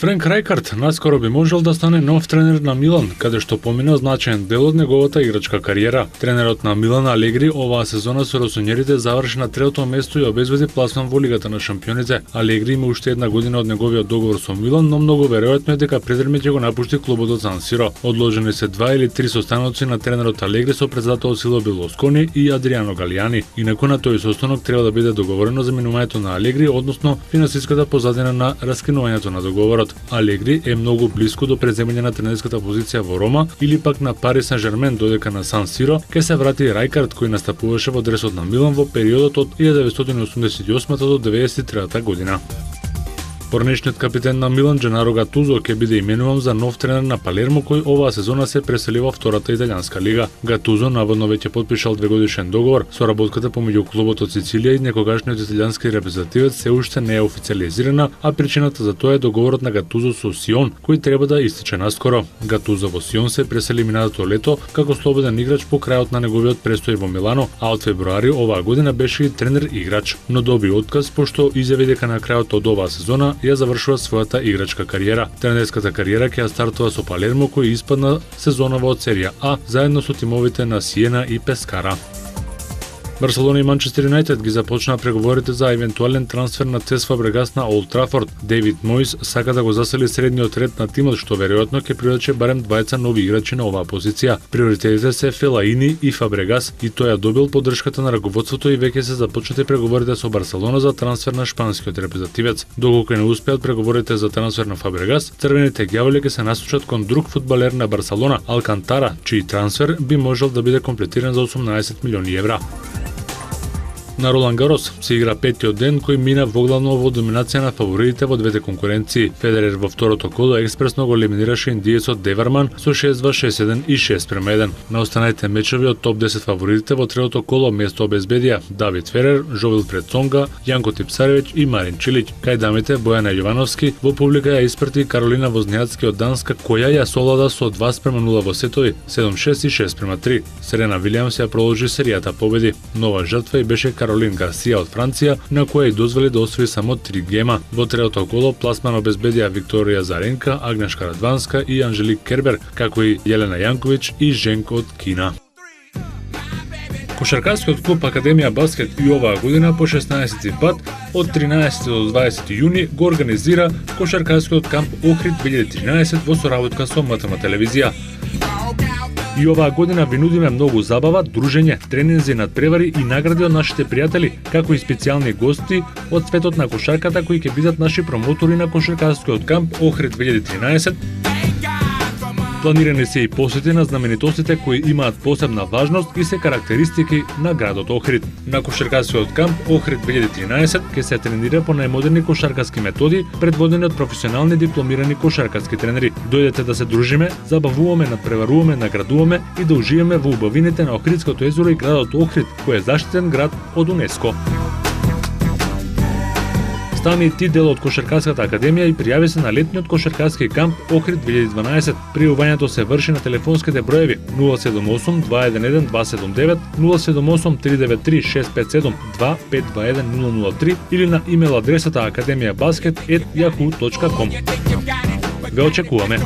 Френк Рајкард наскоро би можел да стане нов тренер на Милан, каде што помина значаен дел од неговата играчка кариера. Тренерот на Милан Алегри оваа сезона со росонерите заврши на третото место и обезбеди пласман во Лигата на шампионите. Алегри има уште една година од неговиот договор со Милан, но многу веројатно е дека предрми ќе го напушти клубот од Сан Сиро. Одложени се 2 или 3 состаноци на тренерот Алегри со председател Силвио Берлускони и Адриано Галијани. Инаку на тој состанок треба да биде договорено заминувањето на Алегри, односно финансиската позадина на раскинувањето на договорот. Алегри е многу блиску до преземање на тренерската позиција во Рома или пак на Парис Сен-Жермен, додека на Сан Сиро ќе се врати Рајкард, кој настапуваше во дресот на Милан во периодот од 1988 до 1993 година. Поранешниот капитен на Милан Дженаро Гатузо ќе биде именуван за нов тренер на Палермо, кој оваа сезона се пресели во втората италијанска лига. Гатузо наводно веќе потпишал 2-годишен договор. Соработката помеѓу клубот од Сицилија и некогашниот италијански репрезентативец се уште не е официализирана, а причината за тоа е договорот на Гатузо со Сион, кој треба да истече наскоро. Гатузо во Сион се пресели минатото лето како слободен играч по крајот на неговиот престој во Милано, а од февруари оваа година беше и тренер играч, но доби отказ пошто изјави дека на крајот од оваа сезона ја завршува својата играчка кариера. Тренерската кариера ќе ја стартува со Палермо, кој испадна сезонава од Серија А заедно со тимовите на Сиена и Пескара. Барселона и Манчестер Юнайтед ги започнаа преговорите за евентуален трансфер на Цес Фабрегас на Олд Трафорд. Дейвид Мојс сака да го засели средниот ред на тимот, што веројатно ќе привлече барем двајца нови играчи на оваа позиција. Приоритетите се Фелаини и Фабрегас, и тој ја добил поддршката на раководството и веќе се започнати преговорите со Барселона за трансфер на шпанскиот репрезентативец. Доколку не успеат преговорите за трансфер на Фабрегас, црвените ѓаволи ќе се насочат кон друг фудбалер на Барселона, Алкантара, чиј трансфер би можел да биде комплетиран за 18 милиони евра. На Ролан Гарос се игра петиот ден кој мина воглавно во доминација на фаворитите во двете конкуренции. Федерер во второто коло експресно го елиминираше индиецот Деварман со 6-2, 6-1 и 6-1. На останатите мечови од топ 10 фаворитите во третото коло место обезбедија Давид Ферер, Жовилфред Цонга, Јанко Типсаревиќ и Марин Чилиќ. Кај дамите Бојана Јовановски во публика ја испрати Каролина Вознијацки од Данска, која ја солада со 2:0 во сетови, 7-6 и 6-3. Серена Вилијамс ја продолжи серијата победи. Нова жртва и беше Каролин Гарсија од Франција, на која и дозволи да освои само 3 гема. Во третото коло пласман обезбедија Викторија Заренка, Агнешка Радванска и Анжелик Кербер, како и Јелена Јанковиќ и Женко од Кина. Кошаркарскиот клуб Академија Баскет и оваа година по 16 пат од 13 до 20 јуни го организира Кошаркарскиот камп Охрид 2013 во соработка со МТМ телевизија. И оваа година ви нудиме многу забава, дружење, тренинзи, надпревари и награди од нашите пријатели, како и специјални гости од светот на кошарката кои ќе бидат наши промотори на Кошаркарскиот камп Охрид 2013. Планирани се и посети на знаменитостите кои имаат посебна важност и се карактеристики на градот Охрид. На Кошаркарскиот камп Охрид 2013 ќе се тренира по најмодерни кошаркарски методи, предводени од професионални дипломирани кошаркарски тренери. Дојдете да се дружиме, забавуваме, надпреваруваме, наградуваме и да уживаме во убавините на Охридското езеро и градот Охрид, кој е заштитен град од УНЕСКО. Стани и ти дел од Кошаркарската академија и пријави се на летниот кошаркарски камп Охрид 2012. Пријавувањето се врши на телефонските броеви 078 211 279, 078 393 657, 2521 003 или на имейл адресата academiabasket@yahoo.com. Ве очекуваме.